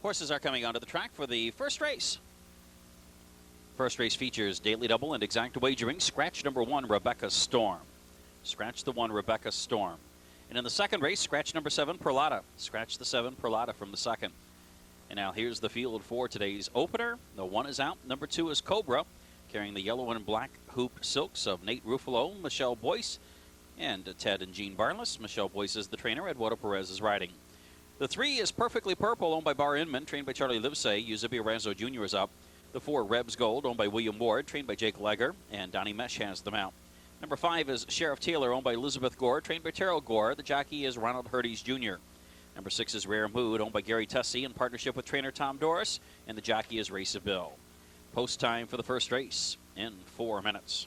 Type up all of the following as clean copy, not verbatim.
Horses are coming onto the track for the first race. First race features daily double and exact wagering. Scratch number 1, Rebecca Storm. Scratch the 1, Rebecca Storm. And in the second race, scratch number 7, Perlata. Scratch the 7, Perlata from the second. And now here's the field for today's opener. The 1 is out. Number 2 is Cobra, carrying the yellow and black hoop silks of Nate Ruffalo, Michelle Boyce, and Ted and Jean Barnless. Michelle Boyce is the trainer. Eduardo Perez is riding. The 3 is Perfectly Purple, owned by Bar Inman, trained by Charlie Livesay. Eusebio Ranzo Jr. is up. The 4, Rebs Gold, owned by William Ward, trained by Jake Legger, and Donnie Mesh has them out. Number 5 is Sheriff Taylor, owned by Elizabeth Gore, trained by Terrell Gore. The jockey is Ronald Hurdy's Jr. Number 6 is Rare Mood, owned by Gary Tussey in partnership with trainer Tom Doris, and the jockey is Race of Bill. Post time for the first race in 4 minutes.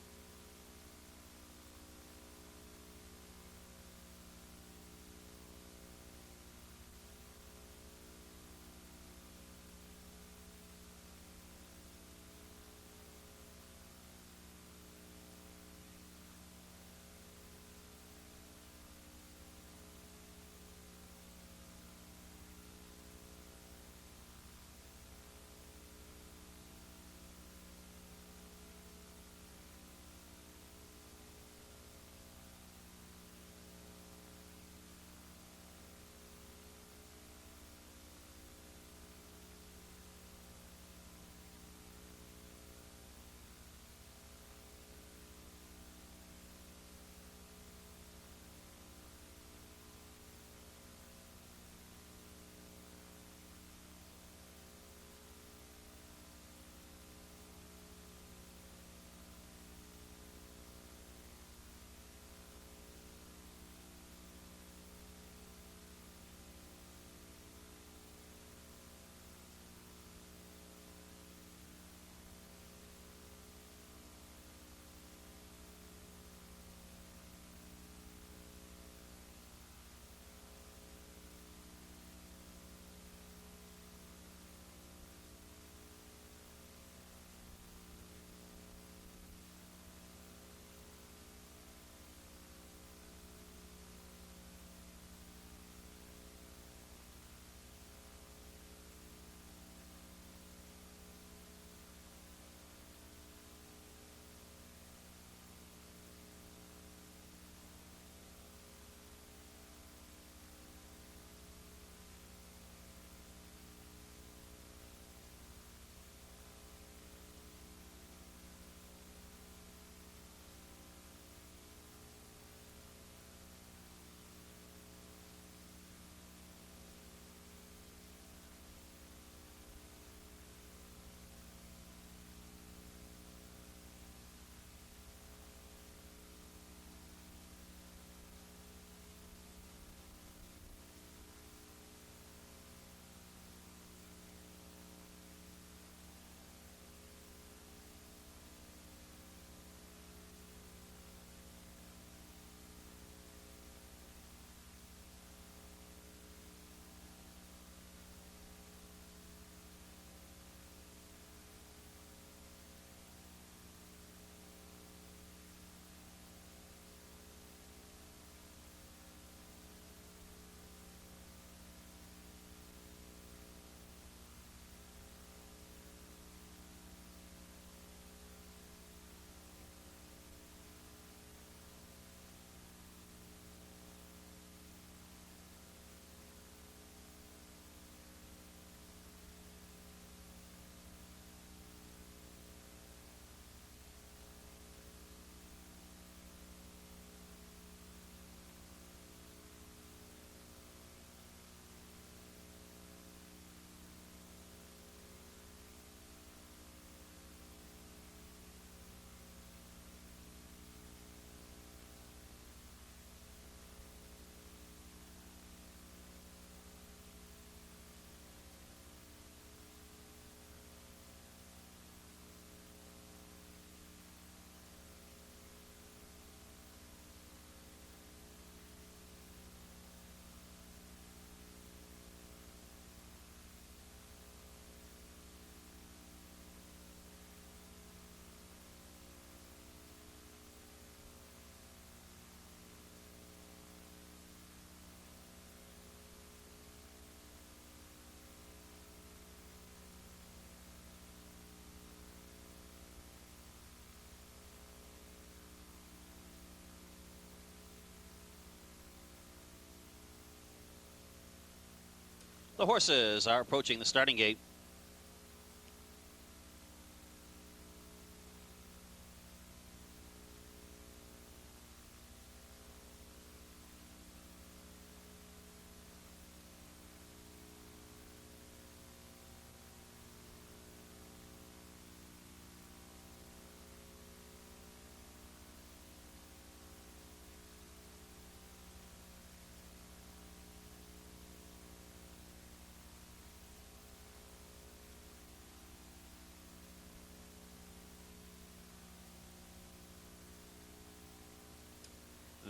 The horses are approaching the starting gate.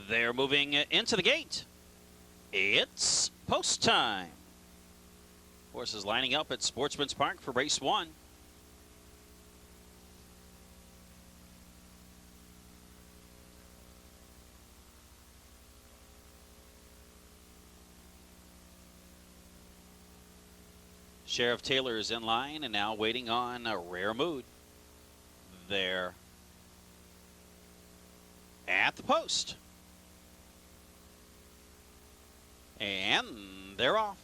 They're moving into the gate. It's post time. Horses lining up at Sportsman's Park for race 1. Sheriff Taylor is in line and now waiting on a Rare Mood. They're at the post. And they're off.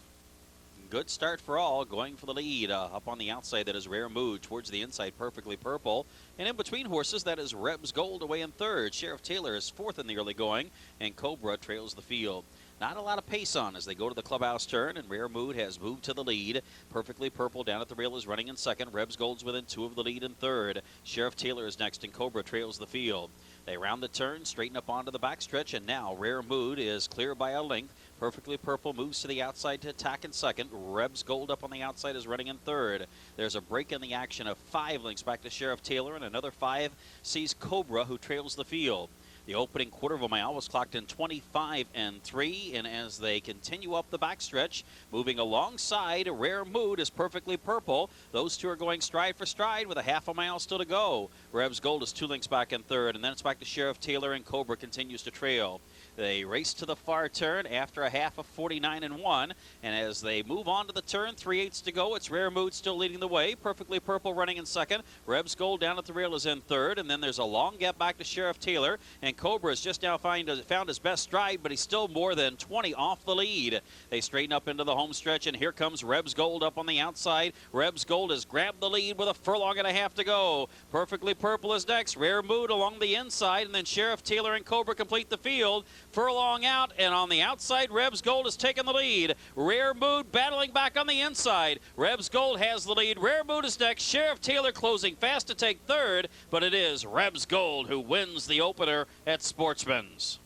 Good start for all, going for the lead. Up on the outside, that is Rare Mood. Towards the inside, Perfectly Purple. And in between horses, that is Reb's Gold away in third. Sheriff Taylor is fourth in the early going, and Cobra trails the field. Not a lot of pace on as they go to the clubhouse turn, and Rare Mood has moved to the lead. Perfectly Purple down at the rail is running in second. Reb's Gold's within 2 of the lead in third. Sheriff Taylor is next, and Cobra trails the field. They round the turn, straighten up onto the backstretch, and now Rare Mood is clear by a length. Perfectly Purple moves to the outside to attack in second. Reb's Gold up on the outside is running in third. There's a break in the action of 5 lengths back to Sheriff Taylor, and another 5 sees Cobra, who trails the field. The opening quarter of a mile was clocked in 25 and 3, and as they continue up the backstretch, moving alongside Rare Mood is Perfectly Purple. Those two are going stride for stride with a half a mile still to go. Reb's Gold is 2 lengths back in third, and then it's back to Sheriff Taylor, and Cobra continues to trail. They race to the far turn after a half of 49 and 1, and as they move on to the turn, 3/8 to go. It's Rare Mood still leading the way. Perfectly Purple running in second. Reb's Gold down at the rail is in third, and then there's a long gap back to Sheriff Taylor, and Cobra has just now found his best stride, but he's still more than 20 off the lead. They straighten up into the home stretch, and here comes Reb's Gold up on the outside. Reb's Gold has grabbed the lead with a furlong and a half to go. Perfectly Purple is next. Rare Mood along the inside, and then Sheriff Taylor and Cobra complete the field. Furlong out, and on the outside, Reb's Gold has taken the lead. Rare Mood battling back on the inside. Reb's Gold has the lead. Rare Mood is next. Sheriff Taylor closing fast to take third, but it is Reb's Gold who wins the opener at Sportsman's.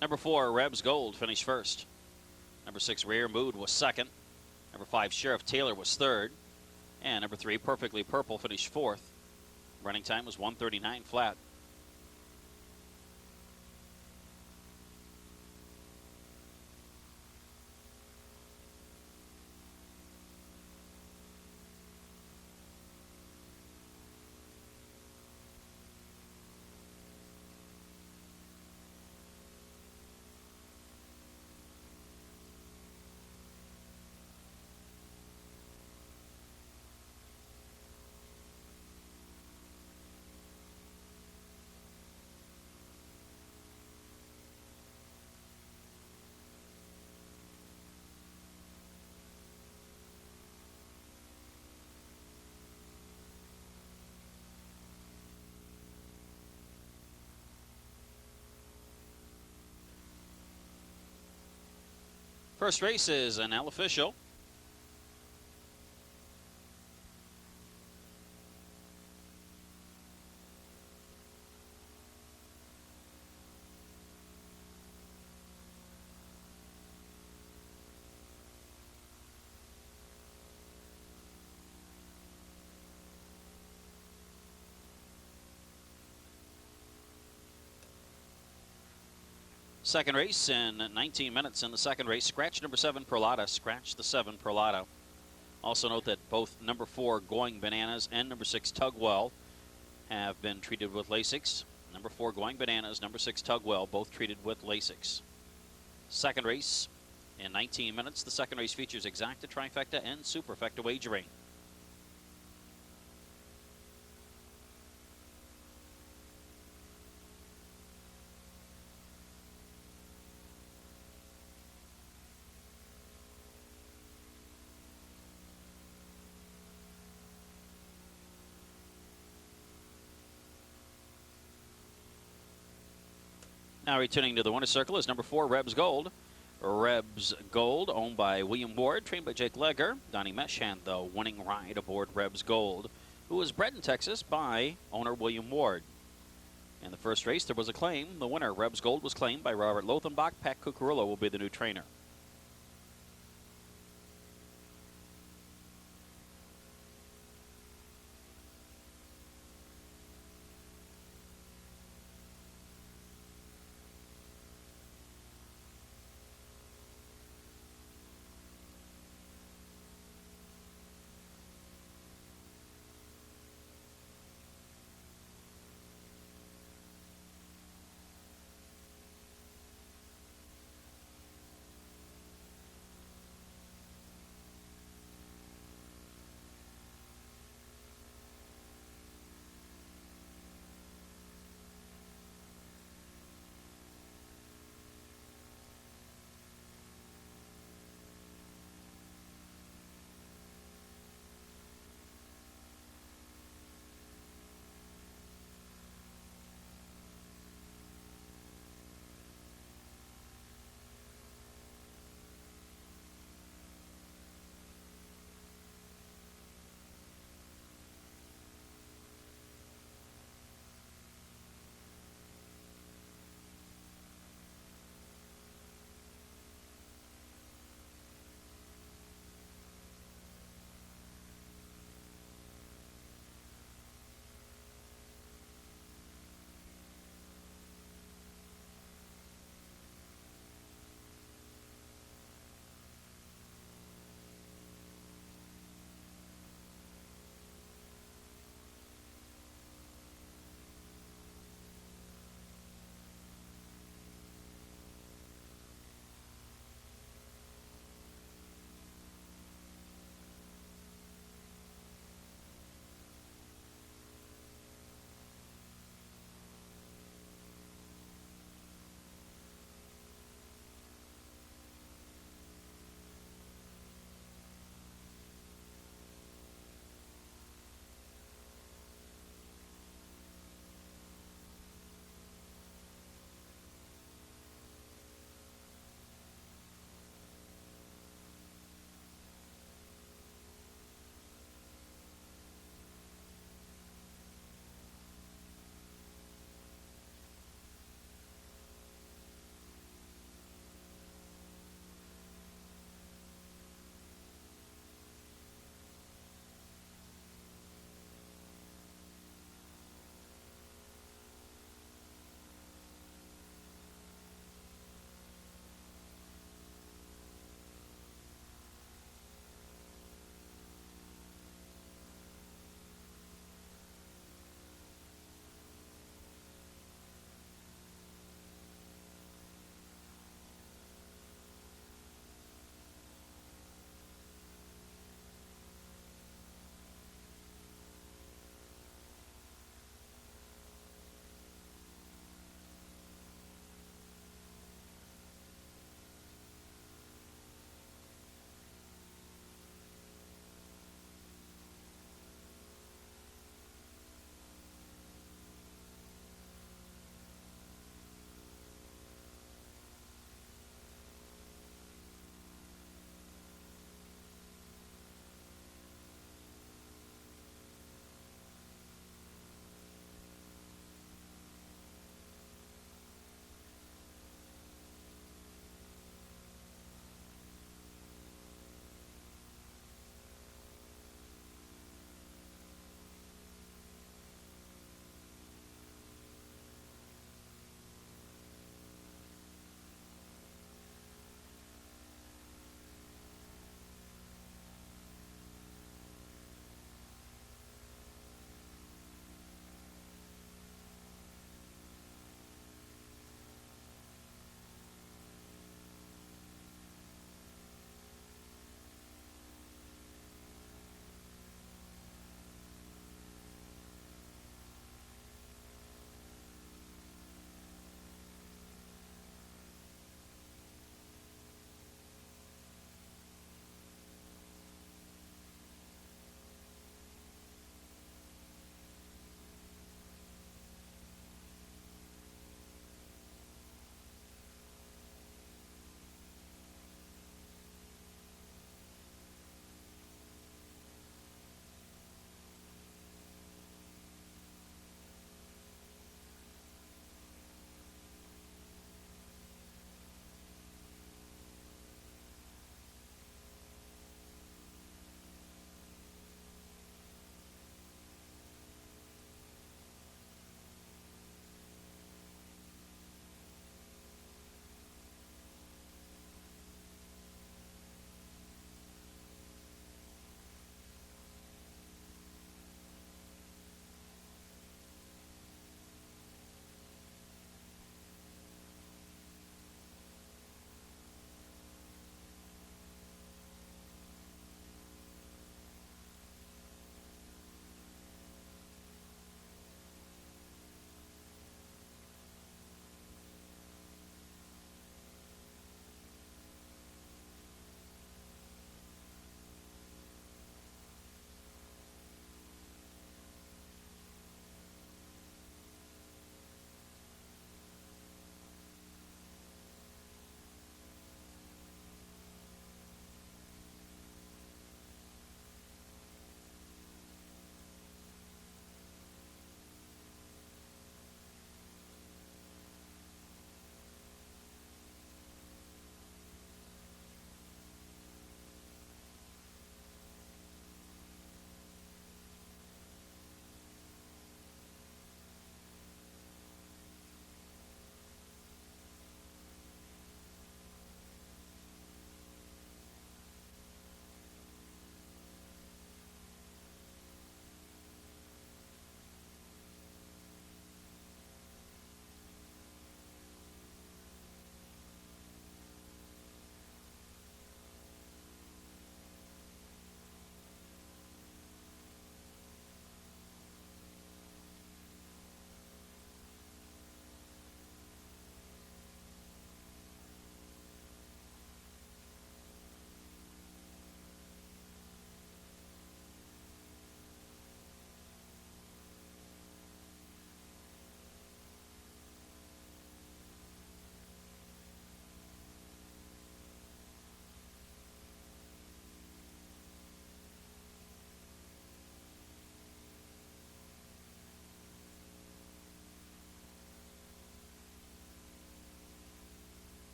Number 4, Reb's Gold finished first. Number 6, Rare Mood was second. Number 5, Sheriff Taylor was third. And number 3, Perfectly Purple finished fourth. Running time was 1:39 flat. First race is an L official. Second race in 19 minutes in the second race. Scratch number 7, Perlata. Scratch the 7, Perlata. Also note that both number 4, Going Bananas, and number 6, Tugwell, have been treated with Lasix. Number 4, Going Bananas, number 6, Tugwell, both treated with Lasix. Second race In 19 minutes, the second race features exacta, trifecta, and superfecta wagering. Now returning to the winner's circle is number 4, Rebs Gold. Rebs Gold, owned by William Ward, trained by Jake Legger. Donnie Meshan, the winning ride aboard Rebs Gold, who was bred in Texas by owner William Ward. In the first race, there was a claim. The winner, Rebs Gold, was claimed by Robert Lothenbach. Pat Cucurullo will be the new trainer.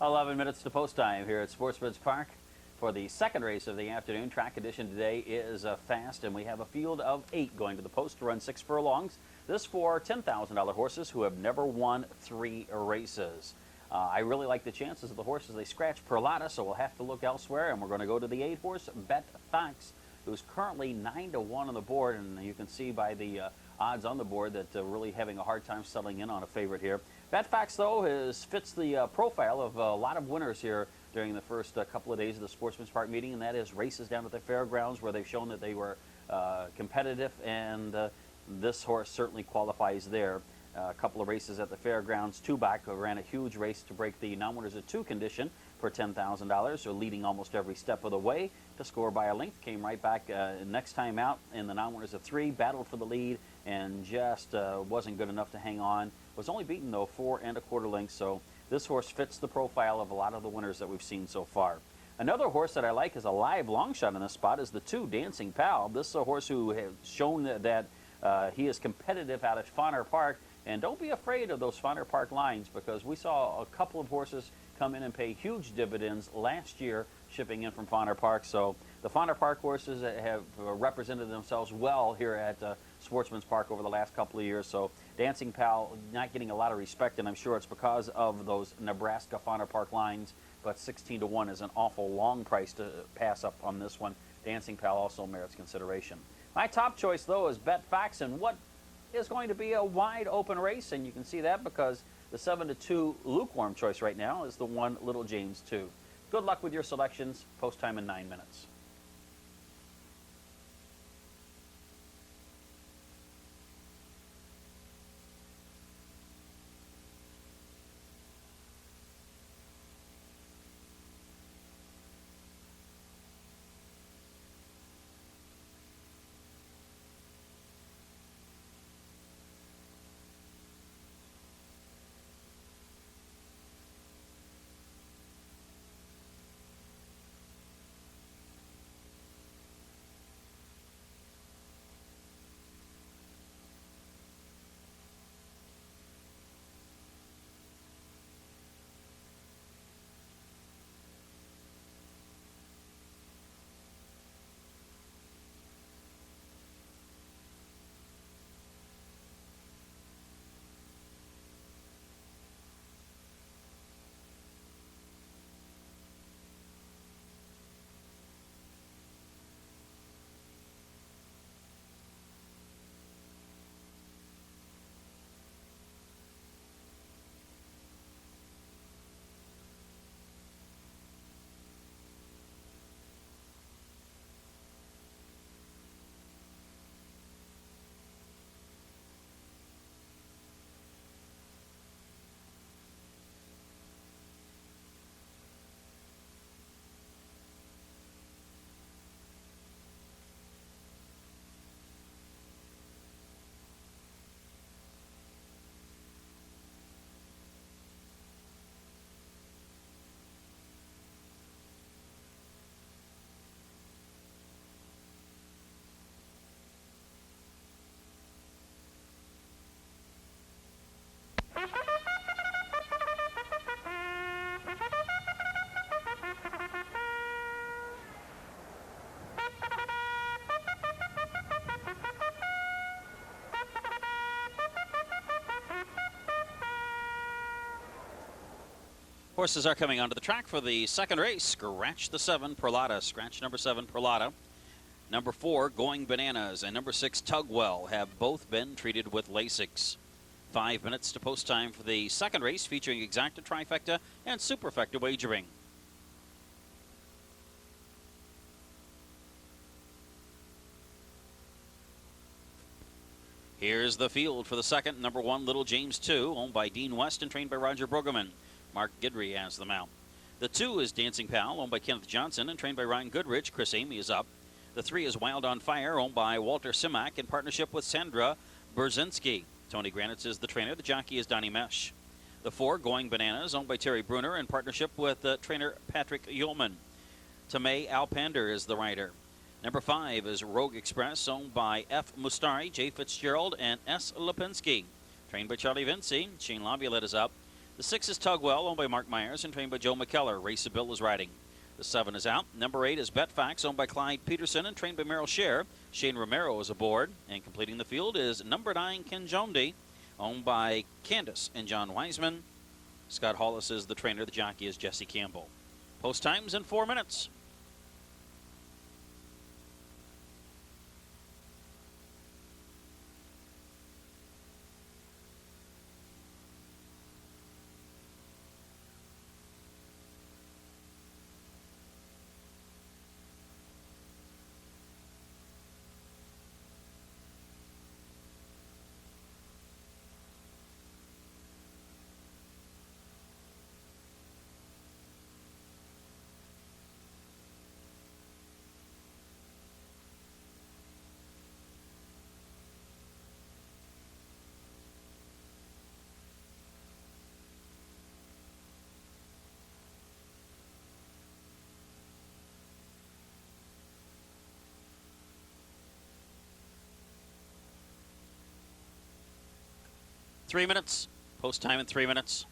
11 minutes to post time here at Sportsman's Park for the second race of the afternoon. Track condition today is fast, and we have a field of 8 going to the post to run 6 furlongs. This for $10,000 horses who have never won 3 races. I really like the chances of the horses. They scratch Perlotta, so we'll have to look elsewhere, and we're going to go to the 8-horse Bet Fox, who's currently 9-1 on the board, and you can see by the odds on the board that really having a hard time settling in on a favorite here. Bet Fox, though, fits the profile of a lot of winners here during the first couple of days of the Sportsman's Park meeting, and that is races down at the fairgrounds where they've shown that they were competitive, and this horse certainly qualifies there. A couple of races at the fairgrounds. Tubac ran a huge race to break the non-winners of 2 condition for $10,000, so leading almost every step of the way to score by a length. Came right back next time out in the non-winners of 3, battled for the lead, and just wasn't good enough to hang on. Was only beaten, though, 4 1/4 lengths, so this horse fits the profile of a lot of the winners that we've seen so far. Another horse that I like is a live long shot in this spot is the 2, Dancing Pal. This is a horse who has shown that he is competitive out at Fauner Park. And don't be afraid of those Fauner Park lines, because we saw a couple of horses come in and pay huge dividends last year shipping in from Fauner Park. So the Fauner Park horses have represented themselves well here at Sportsman's Park over the last couple of years. So Dancing Pal not getting a lot of respect, and I'm sure it's because of those Nebraska Fauner Park lines. But 16-1 is an awful long price to pass up on this one. Dancing Pal also merits consideration. My top choice, though, is Bet Fox, and what is going to be a wide open race, and you can see that because the 7-2 lukewarm choice right now is the 1 Little James 2. Good luck with your selections. Post time in 9 minutes. Horses are coming onto the track for the second race. Scratch the 7, Perlotta. Scratch number 7, Perlotta. Number 4, Going Bananas, and number 6, Tugwell have both been treated with Lasix. 5 minutes to post time for the second race, featuring exacta, trifecta, and superfecta wagering. Here's the field for the second. Number 1, Little James 2, owned by Dean West and trained by Roger Brueggemann. Mark Guidry has them out. The 2 is Dancing Pal, owned by Kenneth Johnson and trained by Ryan Goodrich. Chris Amy is up. The 3 is Wild on Fire, owned by Walter Simak in partnership with Sandra Berzinski. Tony Granitz is the trainer. The jockey is Donnie Mesh. The 4, Going Bananas, owned by Terry Bruner in partnership with trainer Patrick Ullman. Tomei Alpander is the rider. Number 5 is Rogue Express, owned by F. Mustari, J. Fitzgerald, and S. Lipinski. Trained by Charlie Vinci. Shane Laviolette is up. The 6 is Tugwell, owned by Mark Myers and trained by Joe McKellar. Race Bill is riding. The 7 is out. Number 8 is Betfax, owned by Clyde Peterson and trained by Merrill Scher. Shane Romero is aboard. And completing the field is number 9, Kinjondi, owned by Candace and John Wiseman. Scott Hollis is the trainer. The jockey is Jesse Campbell. Post times in 4 minutes. Three minutes. Post time in 3 minutes.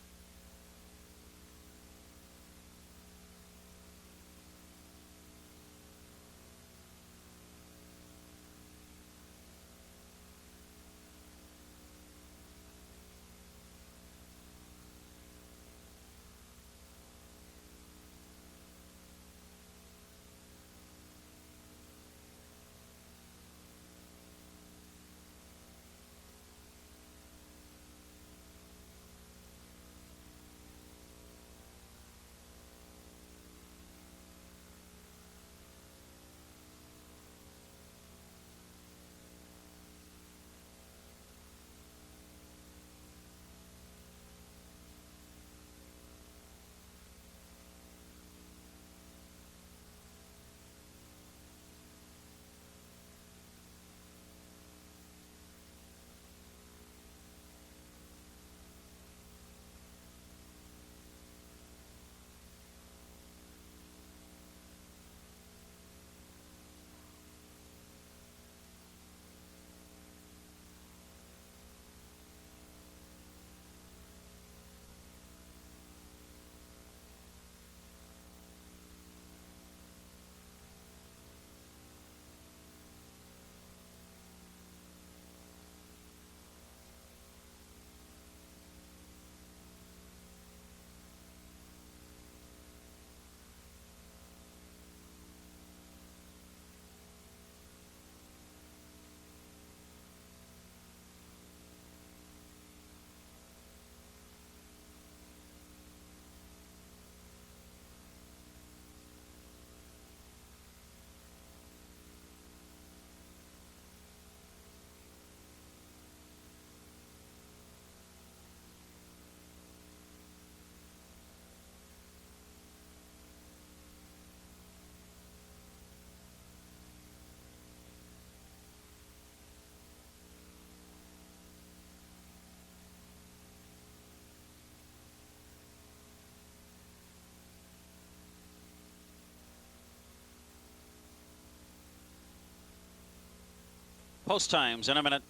Post times in a minute.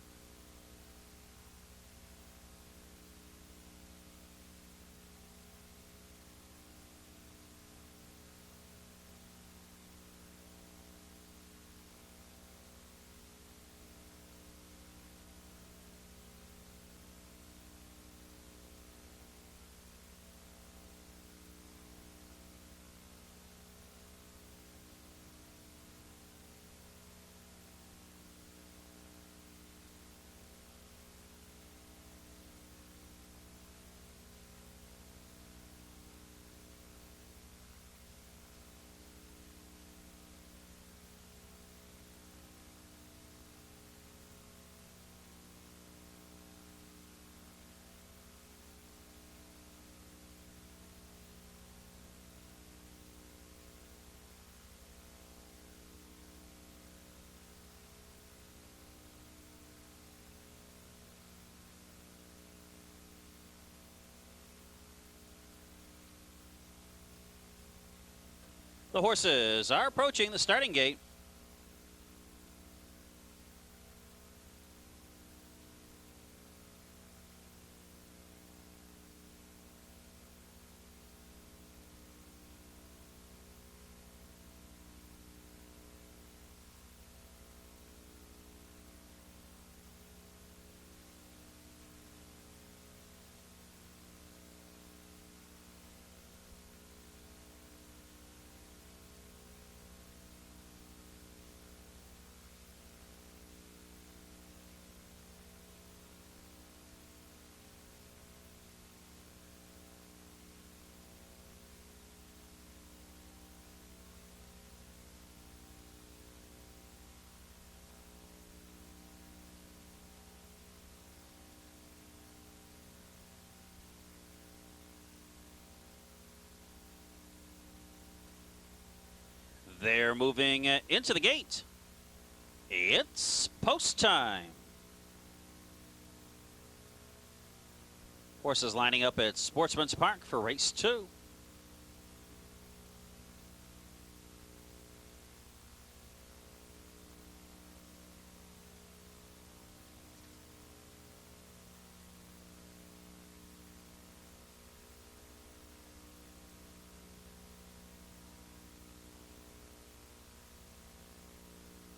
The horses are approaching the starting gate. They're moving into the gate. It's post time. Horses lining up at Sportsman's Park for race 2.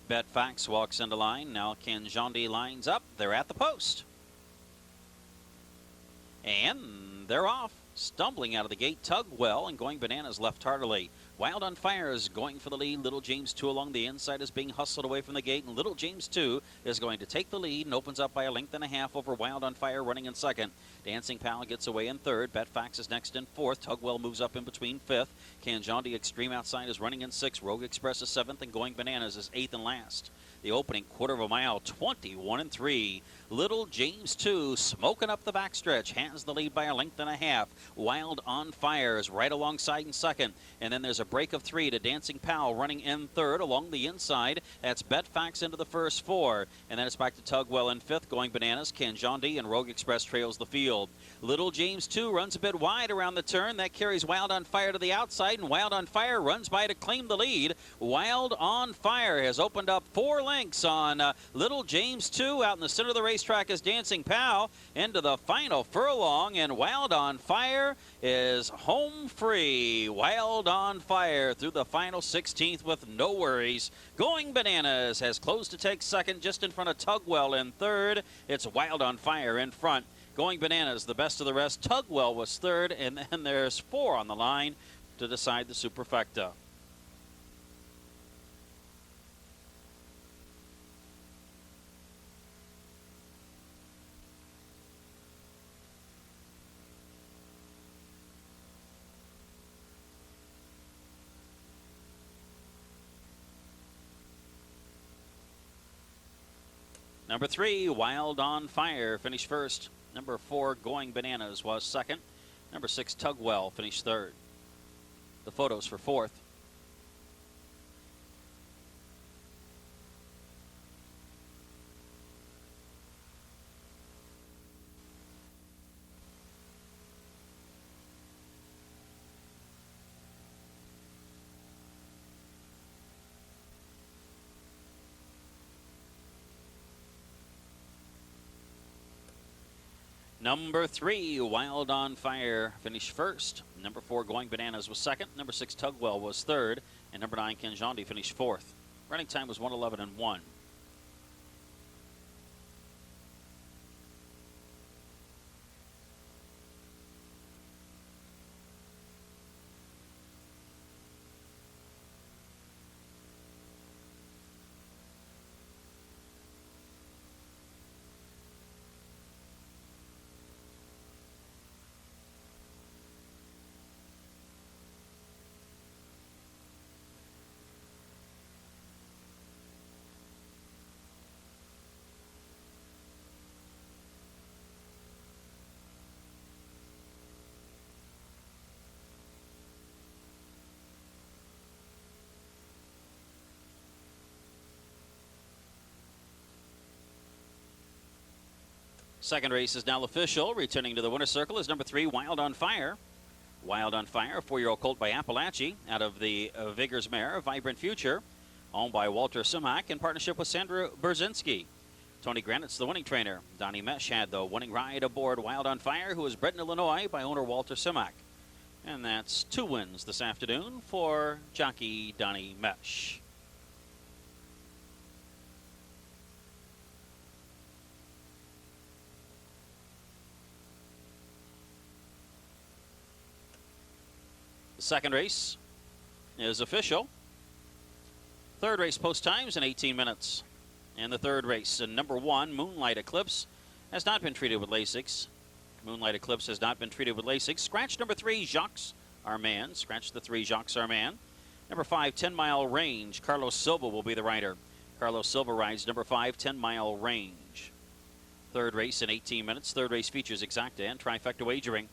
Betfax walks into line. Now Kanjondi lines up. They're at the post. And they're off. Stumbling out of the gate, Tugwell, and Going Bananas left heartily. Wild on Fire is going for the lead. Little James 2 along the inside is being hustled away from the gate, and Little James 2 is going to take the lead and opens up by a length and a half over Wild on Fire, running in second. Dancing Pal gets away in third. Betfax is next in fourth. Tugwell moves up in between fifth. Kanjondi Extreme outside is running in sixth. Rogue Express is seventh, and Going Bananas is eighth and last. The opening quarter of a mile, 21-3. Little James 2 smoking up the backstretch, hands the lead by a length and a half. Wild on Fire is right alongside in second, and then there's a break of 3 to Dancing Pal running in third along the inside. That's Betfax into the first 4, and then it's back to Tugwell in fifth. Going Bananas, Kanjondi, and Rogue Express trails the field. Little James 2 runs a bit wide around the turn. That carries Wild on Fire to the outside, and Wild on Fire runs by to claim the lead. Wild on Fire has opened up 4 lengths on Little James 2. Out in the center of the racetrack is Dancing Pal into the final furlong, and Wild on Fire is home free. Wild on Fire through the final 16th with no worries. Going Bananas has closed to take second, just in front of Tugwell in third. It's Wild on Fire in front. Going Bananas, the best of the rest. Tugwell was third, and then there's 4 on the line to decide the Superfecta. Number 3, Wild on Fire, finished first. Number 4, Going Bananas, was second. Number 6, Tugwell, finished third. The photos for fourth. Number 3, Wild on Fire, finished first. Number 4, Going Bananas, was second. Number 6, Tugwell, was third. And number 9, Kanjondi, finished fourth. Running time was 1:11.1. Second race is now official. Returning to the winner's circle is number 3, Wild on Fire. Wild on Fire, a 4-year-old colt by Appalachia out of the Vigors mare, Vibrant Future, owned by Walter Simak in partnership with Sandra Berzinski. Tony Granite's the winning trainer. Donnie Mesh had the winning ride aboard Wild on Fire, who was bred in Illinois by owner Walter Simak. And that's 2 wins this afternoon for jockey Donnie Mesh. The second race is official. Third race post times in 18 minutes. And the third race, number 1, Moonlight Eclipse, has not been treated with Lasix. Moonlight Eclipse has not been treated with Lasix. Scratch number 3, Jacques Armand. Scratch the 3, Jacques Armand. Number 5, 10 Mile Range. Carlos Silva will be the rider. Carlos Silva rides number 5, 10 Mile Range. Third race in 18 minutes. Third race features exacta and trifecta wagering.